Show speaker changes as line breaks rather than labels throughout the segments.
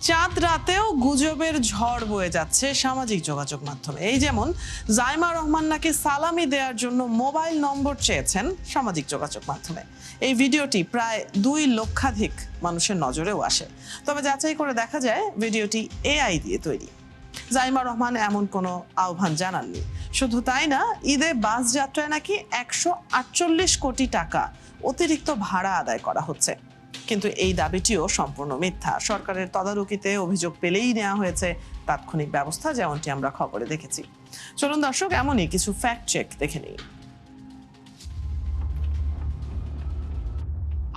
চাঁদ রাতেও গুজবের ঝড় বয়ে যাচ্ছে সামাজিক যোগাযোগ মাধ্যমে। এই যেমন জাইমা রহমান নাকি সালামি দেওয়ার জন্য মোবাইল নম্বর চেয়েছেন সামাজিক যোগাযোগ মাধ্যমে। এই ভিডিওটি প্রায় 2 লক্ষাধিক মানুষের নজরেও আসে। তবে যাচাই করে দেখা যায় ভিডিওটি এআই দিয়ে তৈরি। জাইমা রহমান এমন কোনো আহ্বান জানাননি। শুধু তাই না, ঈদে বাস যাত্রায় নাকি 148 কোটি টাকা অতিরিক্ত ভাড়া আদায় করা হচ্ছে। কিন্তু এই দাবিটিও সম্পূর্ণ মিথ্যা। সরকারের তদারকিতে অভিযোগ পেলেই নেওয়া হয়েছে তাৎক্ষণিক ব্যবস্থা, যেমনটি আমরা খবরে দেখেছি। চলুন দর্শক, এমনই কিছু ফ্যাক্ট চেক দেখে নিই।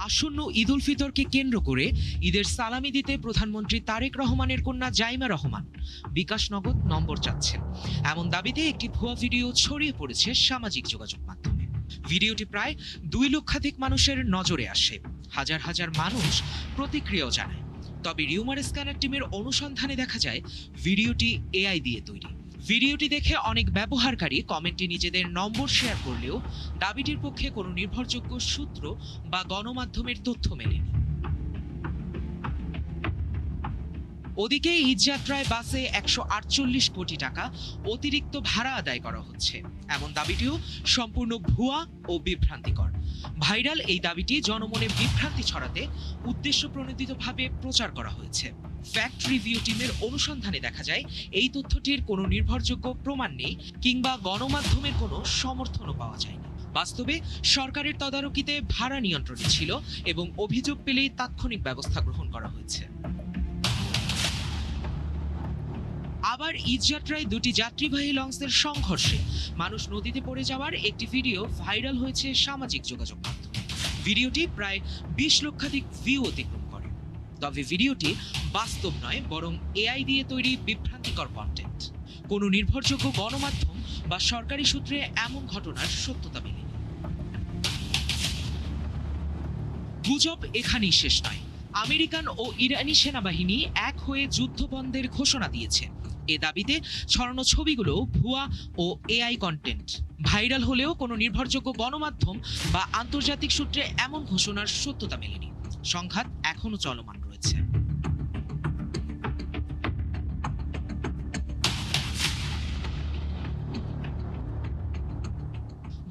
আসন্ন ঈদ উল ফিতরকে কেন্দ্র করে ঈদের সালামি দিতে প্রধানমন্ত্রী তারেক রহমানের কন্যা জাইমা রহমান বিকাশ নগদ নম্বর চাচ্ছেন, এমন দাবিতে একটি ভুয়া ভিডিও ছড়িয়ে পড়েছে সামাজিক যোগাযোগ মাধ্যমে। ভিডিওটি প্রায় 2 লক্ষাধিক মানুষের নজরে আসে। হাজার হাজার মানুষ প্রতিক্রিয়াও জানায়। তবে রিউমার স্ক্যানার টিমের অনুসন্ধানে দেখা যায় ভিডিওটি এআই দিয়ে তৈরি। ভিডিওটি দেখে অনেক ব্যবহারকারী কমেন্টে নিজেদের নম্বর শেয়ার করলেও দাবিটির পক্ষে কোনো নির্ভরযোগ্য সূত্র বা গণমাধ্যমের তথ্য মেলেনি। ওদিকে ঈদযাত্রায় বাসে 148 কোটি টাকা অতিরিক্ত ভাড়া আদায় করা হচ্ছে, এমন দাবিটিও সম্পূর্ণ ভুয়া ও বিভ্রান্তিকর। ভাইরাল এই দাবিটি জনমনে বিভ্রান্তি ছড়াতে উদ্দেশ্যপ্রণোদিতভাবে প্রচার করা হয়েছে। ফ্যাক্ট রিভিউ টিমের অনুসন্ধানে দেখা যায় এই তথ্যটির কোনো নির্ভরযোগ্য প্রমাণ নেই কিংবা গণমাধ্যমের কোনো সমর্থনও পাওয়া যায়নি। বাস্তবে সরকারের তদারকিতে ভাড়া নিয়ন্ত্রণে ছিল এবং অভিযোগ পেলেই তাৎক্ষণিক ব্যবস্থা গ্রহণ করা হয়েছে। আবার ঈদযাত্রায় 2টি যাত্রীবাহী লঞ্চের সংঘর্ষে মানুষ নদীতে পড়ে যাওয়ার একটি ভিডিও ভাইরাল হয়েছে সামাজিক যোগাযোগ মাধ্যমে। ভিডিওটি প্রায় 20 লক্ষাধিক ভিউ অতিক্রম করে। তবে ভিডিওটি বাস্তব নয়, বরং এআই দিয়ে তৈরি বিভ্রান্তিকর কন্টেন্ট। কোনো নির্ভরযোগ্য গণমাধ্যম বা সরকারি সূত্রে এমন ঘটনার সত্যতা মেলেনি। গুজব এখানেই শেষ নয়। আমেরিকান ও ইরানি সেনাবাহিনী এক হয়ে যুদ্ধবন্ধের ঘোষণা দিয়েছে। এ দাবিতে ছড়ানো ছবিগুলো ভুয়া ও এআই কন্টেন্ট। ভাইরাল হলেও কোনো নির্ভরযোগ্য গণমাধ্যম বা আন্তর্জাতিক সূত্রে এমন ঘোষণার সত্যতা মেলেনি। সংঘাত এখনো চলমান রয়েছে।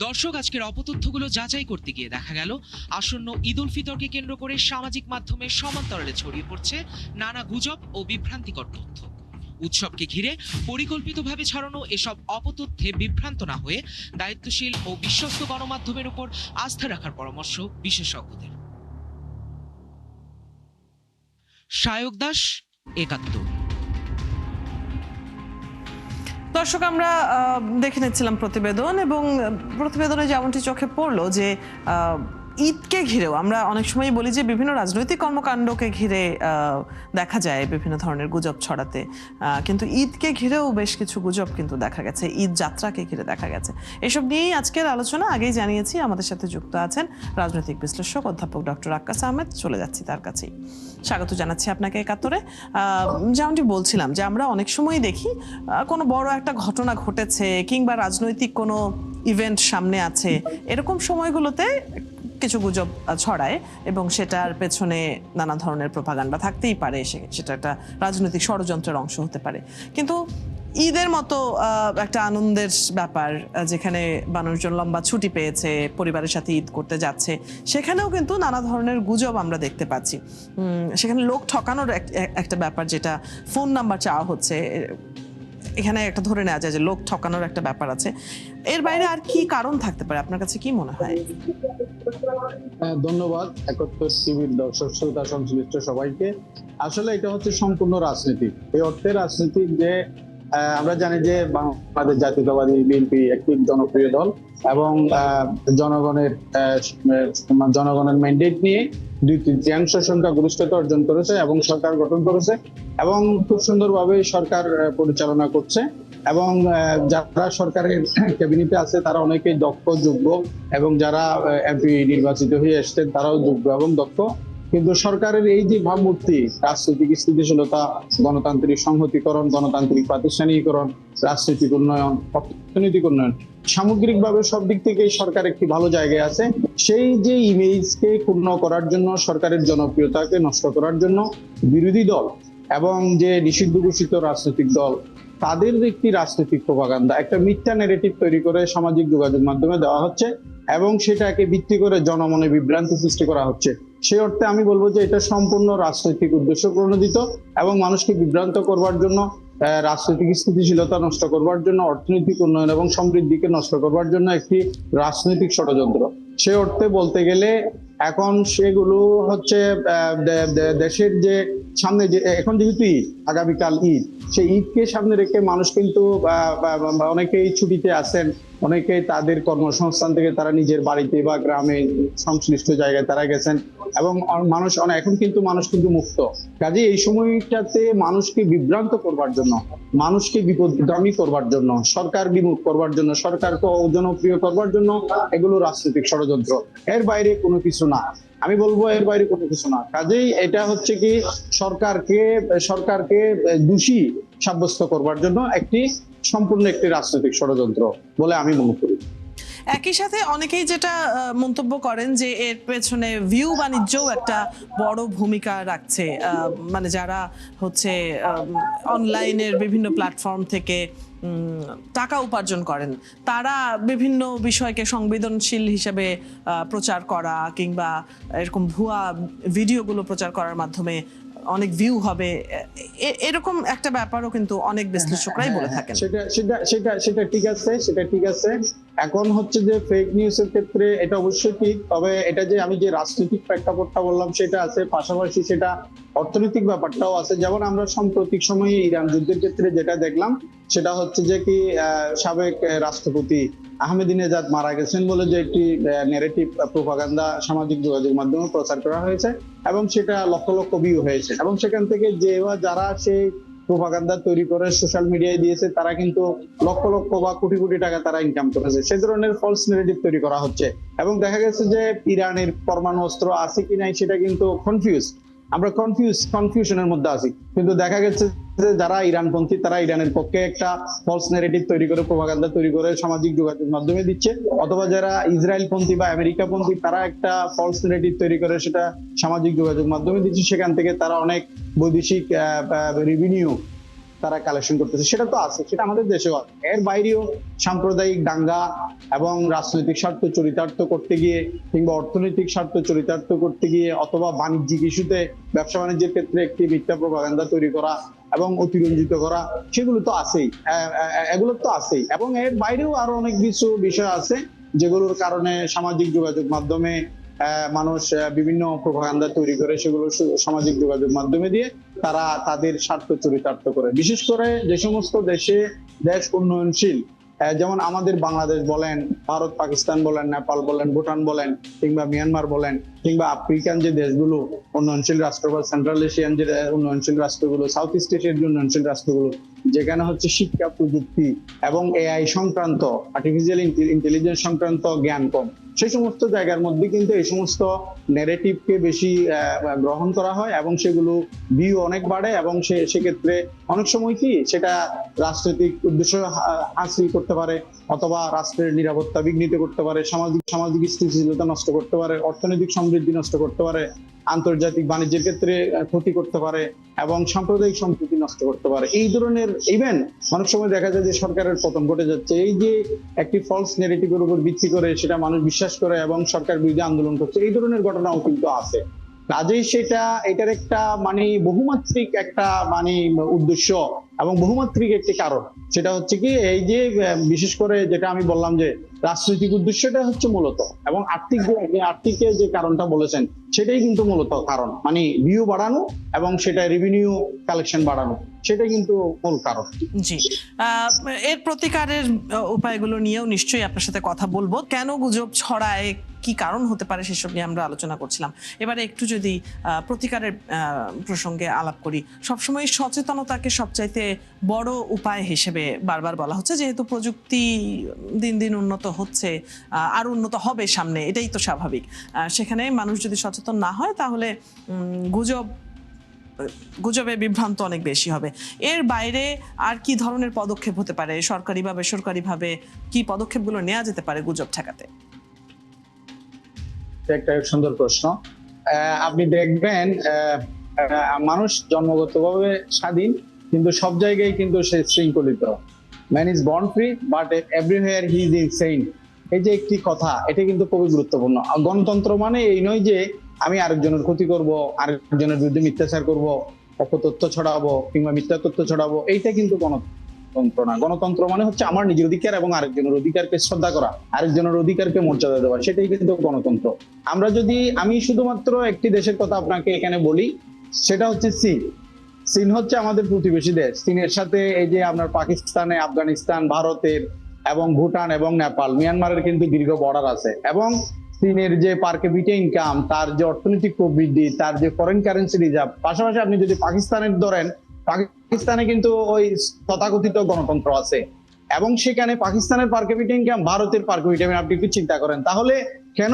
দর্শক, আজকের অপতথ্যগুলো যাচাই করতে গিয়ে দেখা গেল আসন্ন ঈদ উল ফিতরকে কেন্দ্র করে সামাজিক মাধ্যমে সমান্তরালে ছড়িয়ে পড়ছে নানা গুজব ও বিভ্রান্তিকর তথ্য। উৎসবকে ঘিরে পরিকল্পিতভাবে ছড়ানো এসব অপতথ্যে বিভ্রান্ত না হয়ে দায়িত্বশীল ও বিশ্বস্ত গণমাধ্যমের উপর আস্থা রাখার পরামর্শ বিশেষজ্ঞদের। সায়ক দাস, ৭১।
দর্শক, আমরা দেখে নিচ্ছিলাম প্রতিবেদন, এবং প্রতিবেদনে যেমনটি চোখে পড়লো যে ঈদকে ঘিরেও আমরা অনেক সময় বলি যে বিভিন্ন রাজনৈতিক কর্মকাণ্ডকে ঘিরে দেখা যায় বিভিন্ন ধরনের গুজব ছড়াতে, কিন্তু ঈদকে ঘিরেও বেশ কিছু গুজব কিন্তু দেখা গেছে, ঈদ যাত্রাকে ঘিরে দেখা গেছে। এসব নিয়েই আজকের আলোচনা। আগেই জানিয়েছি আমাদের সাথে যুক্ত আছেন রাজনৈতিক বিশ্লেষক অধ্যাপক ডক্টর আক্কাস আহমেদ। চলে যাচ্ছি তার কাছেই। স্বাগত জানাচ্ছি আপনাকে ৭১-এ। যেমনটি বলছিলাম যে আমরা অনেক সময় দেখি কোনো বড় একটা ঘটনা ঘটেছে কিংবা রাজনৈতিক কোনো ইভেন্ট সামনে আছে, এরকম সময়গুলোতে কিছু গুজব ছড়ায় এবং সেটার পেছনে নানা ধরনের প্রোপাগান্ডা থাকতেই পারে, সেটা একটা রাজনৈতিক ষড়যন্ত্রের অংশ হতে পারে। কিন্তু ঈদের মতো একটা আনন্দের ব্যাপার, যেখানে মানুষজন লম্বা ছুটি পেয়েছে, পরিবারের সাথে ঈদ করতে যাচ্ছে, সেখানেও কিন্তু নানা ধরনের গুজব আমরা দেখতে পাচ্ছি। সেখানে লোক ঠকানোর একটা ব্যাপার, যেটা ফোন নাম্বার চাওয়া হচ্ছে, এখানে একটা ধরে নেওয়া যায় যে লোক ঠকানোর একটা ব্যাপার আছে। এর বাইরে আর কি কারণ থাকতে পারে, আপনার কাছে কি মনে হয়?
ধন্যবাদ ৭১ টিভির দর্শক শ্রোতা সংশ্লিষ্ট সবাইকে। আসলে এটা হচ্ছে সম্পূর্ণ রাজনীতি। এই অর্থে রাজনীতিক যে আমরা জানি যে বাংলাদেশ জাতীয়তাবাদী বিএনপি একটি জনপ্রিয় দল এবং জনগণের ম্যান্ডেট নিয়ে 2/3 সংখ্যাগরিষ্ঠতা অর্জন করেছে এবং সরকার গঠন করেছে এবং খুব সুন্দরভাবে সরকার পরিচালনা করছে। এবং যারা সরকারের ক্যাবিনেটে আছে তারা অনেকেই দক্ষ, যোগ্য, এবং যারা এমপি নির্বাচিত হয়ে এসছেন তারাও যোগ্য এবং দক্ষ। কিন্তু সরকারের এই যে ভাবমূর্তি, রাজনৈতিক স্থিতিশীলতা, গণতান্ত্রিক সংহতিকরণ, গণতান্ত্রিক প্রাতিষ্ঠানিকরণ, রাজনৈতিক উন্নয়ন, অর্থনৈতিক উন্নয়ন, সামগ্রিকভাবে সব দিক থেকে সরকার একটি ভালো জায়গায় আছে। সেই যে ইমেজকে ক্ষুণ্ণ করার জন্য, সরকারের জনপ্রিয়তাকে নষ্ট করার জন্য বিরোধী দল এবং যে নিষিদ্ধ ঘোষিত রাজনৈতিক দল তাদের একটি রাজনৈতিক প্রপাগান্ডা, একটা মিথ্যা ন্যারেটিভ তৈরি করে সামাজিক যোগাযোগ মাধ্যমে দেওয়া হচ্ছে এবং সেটাকে ভিত্তি করে জনমনে বিভ্রান্তি সৃষ্টি করা হচ্ছে। সেই অর্থে আমি বলবো যে এটা সম্পূর্ণ রাজনৈতিক উদ্দেশ্য প্রণোদিত এবং মানুষকে বিভ্রান্ত করবার জন্য, রাজনৈতিক স্থিতিশীলতা নষ্ট করবার জন্য, অর্থনৈতিক উন্নয়ন এবং সমৃদ্ধিকে নষ্ট করবার জন্য একটি রাজনৈতিক ষড়যন্ত্র। সে অর্থে বলতে গেলে এখন সেগুলো হচ্ছে দেশের যে সামনে যে এখন যেহেতু ঈদ, আগামীকাল ঈদ, সেই ঈদকে সামনে রেখে মানুষ কিন্তু অনেকেই ছুটিতে আছেন, অনেকেই তাদের কর্মসংস্থান থেকে তারা নিজের বাড়িতে বা গ্রামে সংশ্লিষ্ট জায়গায় তারা গেছেন এবং মানুষ এখন কিন্তু মানুষ কিন্তু মুক্ত। কাজে এই সময়টাতে মানুষকে বিভ্রান্ত করবার জন্য, মানুষকে বিপদগামী করবার জন্য, সরকার বিমুখ করবার জন্য, সরকারকে অজনপ্রিয় করবার জন্য এগুলো রাজনৈতিক ষড়যন্ত্র, এর বাইরে কোনো কিছু না। আমি বলবো এর বাইরে কোনো কিছু না। কাজেই এটা হচ্ছে কি সরকারকে দোষী সাব্যস্ত করবার জন্য সম্পূর্ণ একটি রাজনৈতিক ষড়যন্ত্র বলে আমি মনে করি।
একই সাথে অনেকেই যেটা মন্তব্য করেন যে এর পেছনে ভিউ বাণিজ্যও একটা বড় ভূমিকা রাখছে, মানে যারা হচ্ছে অনলাইনের বিভিন্ন প্ল্যাটফর্ম থেকে টাকা উপার্জন করেন, তারা বিভিন্ন বিষয়কে সংবেদনশীল হিসেবে প্রচার করা কিংবা এরকম ভুয়া ভিডিওগুলো প্রচার করার মাধ্যমে অনেক ভিউ হবে, এরকম একটা ব্যাপারও কিন্তু অনেক বিশ্লেষকরাই বলে থাকেন।
সেটা ঠিক আছে। এখন হচ্ছে যে ফেক নিউজের ক্ষেত্রে এটা অবশ্যই ঠিক, তবে এটা যে আমি যে রাজনৈতিক প্রেক্ষাপটটা বললাম সেটা আছে, পাশাপাশি সেটা অর্থনৈতিক ব্যাপারটাও আছে। যেমন আমরা সাম্প্রতিক সময়ে ইরান যুদ্ধের ক্ষেত্রে যেটা দেখলাম সেটা হচ্ছে যে কি সাবেক রাষ্ট্রপতি আহমেদিনেজাদ মারা গেছেন বলে যে একটি ন্যারেটিভ প্রপাগান্ডা সামাজিক যোগাযোগ মাধ্যমে প্রচার করা হয়েছে এবং সেটা লক্ষ লক্ষ ভিউ হয়েছে এবং সেখান থেকে যারা সেই প্রপাগান্ডা তৈরি করে সোশ্যাল মিডিয়ায় দিয়েছে তারা কিন্তু লক্ষ লক্ষ বা কোটি কোটি টাকা তারা ইনকাম করেছে। সেই ধরনের ফলস ন্যারেটিভ তৈরি করা হচ্ছে এবং দেখা গেছে যে ইরানের পরমাণু অস্ত্র আছে কি নাই সেটা কিন্তু আমরা কনফিউশনের মধ্যে আছি, কিন্তু দেখা গেছে যে যারা ইরানপন্থী তারা ইরানের পক্ষে একটা ফলস ন্যারেটিভ তৈরি করে, প্রপাগান্ডা তৈরি করে সামাজিক যোগাযোগ মাধ্যমে দিচ্ছে, অথবা যারা ইসরায়েল পন্থী বা আমেরিকা পন্থী তারা একটা ফলস ন্যারেটিভ তৈরি করে সেটা সামাজিক যোগাযোগ মাধ্যমে দিচ্ছে, সেখান থেকে তারা অনেক বৈদেশিক রেভিনিউ তারা কালেকশন করতেছে। সেটা তো আছে, সেটা আমাদের দেশেও আছে। এর বাইরেও সাম্প্রদায়িক দাঙ্গা এবং রাজনৈতিক স্বার্থ চরিতার্থ করতে গিয়ে কিংবা অর্থনৈতিক স্বার্থ চরিতার্থ করতে গিয়ে অথবা বাণিজ্যিক ইস্যুতে ব্যবসা বাণিজ্যের ক্ষেত্রে একটি মিথ্যা প্রপাগান্ডা তৈরি করা এবং অতিরঞ্জিত করা, সেগুলো তো আছেই, এগুলো তো আছেই। এবং এর বাইরেও আরো অনেক কিছু বিষয় আছে যেগুলোর কারণে সামাজিক যোগাযোগ মাধ্যমে মানুষ বিভিন্ন প্রপাগান্ডা তৈরি করে, সেগুলো সামাজিক যোগাযোগ মাধ্যমে দিয়ে তারা তাদের স্বার্থ চরিতার্থ করে। বিশেষ করে যে সমস্ত দেশ উন্নয়নশীল, যেমন আমাদের বাংলাদেশ বলেন, ভারত পাকিস্তান বলেন, নেপাল বলেন, ভুটান বলেন, কিংবা মিয়ানমার বলেন, কিংবা আফ্রিকান যে দেশগুলো উন্নয়নশীল রাষ্ট্র বা সেন্ট্রাল এশিয়ান যে উন্নয়নশীল রাষ্ট্রগুলো, সাউথ ইস্ট এশিয়ার যে উন্নয়নশীল রাষ্ট্রগুলো, যেখানে হচ্ছে শিক্ষা প্রযুক্তি এবং এআই সংক্রান্ত, আর্টিফিশিয়াল ইন্টেলিজেন্স সংক্রান্ত জ্ঞান কম, সেই সমস্ত জায়গার মধ্যে কিন্তু এই সমস্ত ন্যারেটিভকে বেশি গ্রহণ করা হয় এবং সেগুলো ভিউ অনেক বাড়ে এবং সেক্ষেত্রে অনেক সময় কি সেটা রাজনৈতিক উদ্দেশ্য হাসিল করতে পারে, অথবা রাষ্ট্রের নিরাপত্তা বিঘ্নিত করতে পারে, সামাজিক স্থিতিশীলতা নষ্ট করতে পারে, অর্থনৈতিক সমৃদ্ধি নষ্ট করতে পারে, আন্তর্জাতিক বাণিজ্যের ক্ষেত্রে ক্ষতি করতে পারে এবং সাম্প্রদায়িক সম্প্রীতি নষ্ট করতে পারে। এই ধরনের ইভেন অনেক সময় দেখা যায় যে সরকারের পতন ঘটে যাচ্ছে এই যে একটি ফলস ন্যারেটিভের উপর ভিত্তি করে সেটা মানুষ বিশ্বাস করে এবং সরকার বিরুদ্ধে আন্দোলন করছে, এই ধরনের ঘটনাও কিন্তু আছে। কাজেই এটার একটা বহুমাত্রিক একটা উদ্দেশ্য এবং বহুমাত্রিক একটি কারণ। সেটা হচ্ছে কি এই যে বিশেষ করে যেটা আমি বললাম যে রাজনৈতিক উদ্দেশ্যটা হচ্ছে মূলত, এবং আর্থিক যে কারণটা বলেছেন সেটাই কিন্তু মূলত কারণ, ভিউ বাড়ানো এবং সেটা রেভিনিউ কালেকশন বাড়ানো, সেটা কিন্তু মূল কারণ।
জি, এর প্রতিকারের উপায়গুলো নিয়েও নিশ্চয়ই আপনার সাথে কথা বলবো। কেন গুজব ছড়ায়, কি কারণ হতে পারে, সেসব নিয়ে আমরা আলোচনা করছিলাম। এবারে একটু যদি প্রতিকারের প্রসঙ্গে আলাপ করি, সবসময় সচেতনতাকে সবচাইতে বড় উপায় হিসেবে বারবার বলা হচ্ছে, যেহেতু প্রযুক্তি দিন দিন উন্নত হচ্ছে, আর উন্নত হবে সামনে, এটাই তো স্বাভাবিক। সেখানে মানুষ যদি সচেতন না হয় তাহলে গুজবে বিভ্রান্ত অনেক বেশি হবে। এর বাইরে আর কি ধরনের পদক্ষেপ হতে পারে, সরকারি বা বেসরকারিভাবে কি পদক্ষেপগুলো নেওয়া যেতে পারে গুজব ঠেকাতে?
একটা সুন্দর প্রশ্ন। আপনি দেখবেন মানুষ জন্মগতভাবে স্বাধীন, কিন্তু সব জায়গায় কিন্তু সে শৃঙ্খলিত। Man is born free but everywhere he is insane. এই যে একটি কথা, এটা কিন্তু খুবই গুরুত্বপূর্ণ। গণতন্ত্র মানে এই নয় যে আমি আরেকজনের ক্ষতি করব, আরেকজনের বিরুদ্ধে মিথ্যাচার করব, অপতথ্য ছড়াবো কিংবা মিথ্যা তথ্য ছড়াবো, এইটা কিন্তু গণতন্ত্র না। গণতন্ত্র মানে হচ্ছে আমার নিজের অধিকার এবং আরেকজনের অধিকারকে শ্রদ্ধা করা, আরেকজনের অধিকারকে মর্যাদা দেওয়া, সেটাই কিন্তু গণতন্ত্র। আমি শুধুমাত্র একটি দেশের কথা আপনাকে এখানে বলি, সেটা হচ্ছে চীন। চীন হচ্ছে আমাদের প্রতিবেশী দেশ। চীনের সাথে এই যে আপনার পাকিস্তানে, আফগানিস্তান, ভারতের এবং ভুটান এবং নেপাল, মিয়ানমারের কিন্তু দীর্ঘ বর্ডার আছে। এবং চীনের যে পার ক্যাপিটা ইনকাম, তার যে অর্থনৈতিক প্রবৃদ্ধি, তার যে ফরেন কারেন্সি রিজার্ভ, পাশাপাশি আপনি যদি পাকিস্তানের ধরেন, পাকিস্তানে কিন্তু ওই তথাকথিত গণতন্ত্র আছে এবং সেখানে পাকিস্তানের পার ক্যাপিটা ইনকাম, ভারতের পার ক্যাপিটা ইনকাম, আপনি একটু চিন্তা করেন তাহলে কেন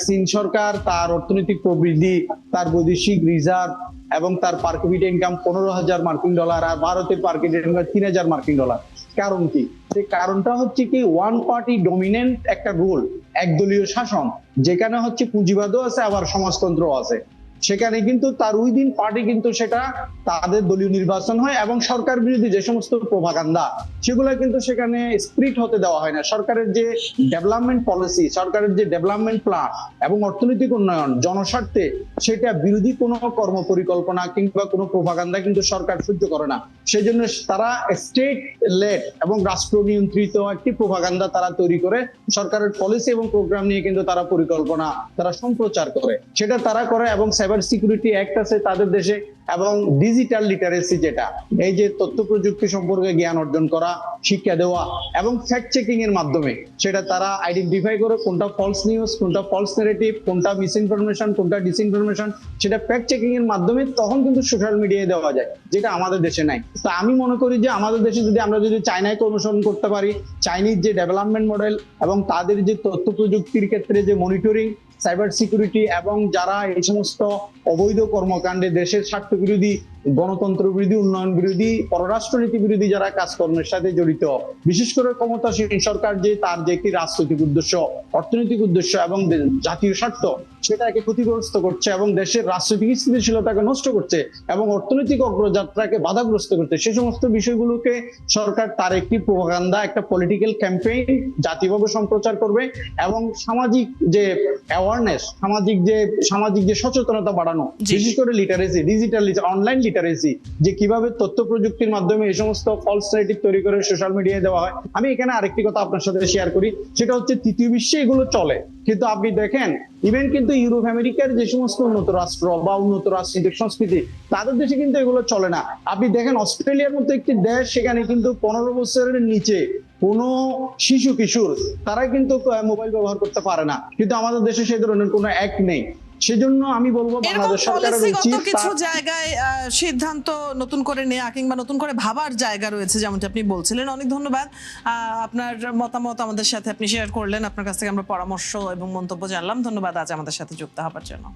চীন সরকার তার অর্থনৈতিক প্রবৃদ্ধি, তার বৈদেশিক রিজার্ভ এবং তার পার ক্যাপিটা ইনকাম $15,000 আর ভারতের পার ক্যাপিটা ইনকাম $3,000? কারণ কি? সেই কারণটা হচ্ছে কি, ওয়ান পার্টি ডমিনেন্ট একটা রুল, একদলীয় শাসন, যেখানে হচ্ছে পুঁজিবাদও আছে আবার সমাজতন্ত্র আছে। সেখানে কিন্তু তার উইদিন পার্টি কিন্তু সেটা তাদের দলীয় নির্বাচন হয় এবং সরকার বিরোধী যে সমস্ত প্রোপাগান্ডা, সেগুলো কিন্তু সেখানে স্প্রিট হতে দেওয়া হয় না। সরকারের যে ডেভেলপমেন্ট পলিসি, সরকারের যে ডেভেলপমেন্ট প্ল্যান এবং অর্থনৈতিক উন্নয়ন জনস্বার্থে, সেটা বিরোধী কোনো কর্ম পরিকল্পনা কিংবা কোনো প্রোপাগান্ডা কিন্তু সরকার সহ্য করে না। সেই জন্য তারা স্টেট লেড এবং রাষ্ট্র নিয়ন্ত্রিত একটি প্রোপাগান্ডা তারা তৈরি করে সরকারের পলিসি এবং প্রোগ্রাম নিয়ে কিন্তু তারা পরিকল্পনা তারা সম্প্রচার করে, সেটা তারা করে। এবং সাইবার সিকিউরিটি অ্যাক্ট আছে তাদের দেশে, এবং ডিজিটাল লিটারেসি, যেটা এই যে তথ্য প্রযুক্তি সম্পর্কে জ্ঞান অর্জন করা, শিক্ষা দেওয়া এবং ফ্যাক্ট চেকিং এর মাধ্যমে সেটা তারা আইডেন্টিফাই করে কোনটা ফলস নিউজ, কোনটা ফলস নেগেটিভ, কোনটা মিস ইনফরমেশন, কোনটা ডিসইনফরমেশন, সেটা ফ্যাক্ট চেকিং এর মাধ্যমে তখন কিন্তু সোশ্যাল মিডিয়ায় দেওয়া যায়, যেটা আমাদের দেশে নাই। তো আমি মনে করি যে আমাদের দেশে আমরা যদি চায়নায় অনুসরণ করতে পারি, চাইনিজ যে ডেভেলপমেন্ট মডেল এবং তাদের যে তথ্য প্রযুক্তির ক্ষেত্রে যে মনিটরিং, সাইবার সিকিউরিটি এবং যারা এই সমস্ত অবৈধ কর্মকাণ্ডে, দেশের স্বার্থ বিরোধী, গণতন্ত্র বিরোধী, উন্নয়ন বিরোধী, পররাষ্ট্রনীতি বিরোধী যারা কাজকর্মের সাথে জড়িত, বিশেষ করে ক্ষমতাসীন সরকার যে তার যে একটি রাজনৈতিক উদ্দেশ্য, অর্থনৈতিক উদ্দেশ্য এবং জাতীয় স্বার্থ, সেটাকে ক্ষতিগ্রস্ত করছে এবং দেশের রাজনৈতিক স্থিতিশীলতাকে নষ্ট করছে এবং অর্থনৈতিক অগ্রযাত্রাকে বাধাগ্রস্ত করছে, সে সমস্ত বিষয়গুলোকে সরকার তার একটি প্রোপাগান্ডা, একটা পলিটিক্যাল ক্যাম্পেইন জাতীয়ভাবে সম্প্রচার করবে এবং সামাজিক যে অ্যাওয়ারনেস, সামাজিক যে সচেতনতা বাড়ানো, বিশেষ করে লিটারেসি, ডিজিটাল অনলাইন লিটারেসি, যে কিভাবে তথ্য প্রযুক্তির মাধ্যমে এই সমস্ত ফলস নেগেটিভ তৈরি করে সোশ্যাল মিডিয়ায় দেওয়া হয়। আমি এখানে আরেকটি কথা আপনার সাথে শেয়ার করি, সেটা হচ্ছে তৃতীয় বিশ্বে এগুলো চলে, কিন্তু আপনি দেখেন ইভেন কিন্তু ইউরোপ আমেরিকার যে সমস্ত উন্নত রাষ্ট্র বা উন্নত রাজনৈতিক সংস্কৃতি, তাদের দেশে কিন্তু এগুলো চলে না। আপনি দেখেন অস্ট্রেলিয়ার মতো একটি দেশ, সেখানে কিন্তু 15 বছরের নিচে কোনো শিশু কিশোর তারা কিন্তু মোবাইল ব্যবহার করতে পারে না, কিন্তু আমাদের দেশে সেই ধরনের কোনো অ্যাক্ট নেই। সেজন্য আমি বলবো বাংলাদেশ সরকারের উচিত
কিছু জায়গায় সিদ্ধান্ত নতুন করে নেওয়া কিংবা নতুন করে ভাবার জায়গা রয়েছে, যেমনটা আপনি বলছিলেন। অনেক ধন্যবাদ আপনার মতামত আমাদের সাথে আপনি শেয়ার করলেন, আপনার কাছ থেকে আমরা পরামর্শ এবং মন্তব্য জানলাম। ধন্যবাদ আজ আমাদের সাথে যুক্ত হবার জন্য।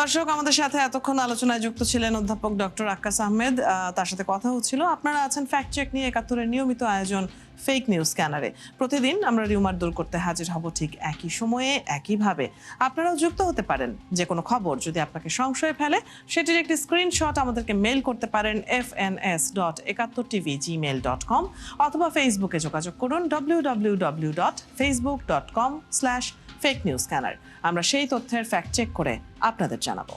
দর্শক, আমাদের সাথে এতক্ষণ আলোচনায় যুক্ত ছিলেন অধ্যাপক ডক্টর আক্কাস আহমেদ। তার সাথে কথা হচ্ছিল। আপনারা আছেন ফ্যাক্ট চেক নিয়ে ৭১-এর নিয়মিত আয়োজন ফেক নিউজ স্ক্যানারে। প্রতিদিন আমরা রিউমার দূর করতে হাজির হব ঠিক একই সময়ে, একইভাবে। আপনারাও যুক্ত হতে পারেন। যে কোনো খবর যদি আপনাকে সংশয়ে ফেলে, সেটির একটি স্ক্রিনশট আমাদেরকে মেইল করতে পারেন fns.71tv@gmail.com অথবা ফেসবুকে যোগাযোগ করুন www.facebook.com/fake news scanner। আমরা সেই তথ্যের ফ্যাক্ট চেক করে আপনাদের জানাবো।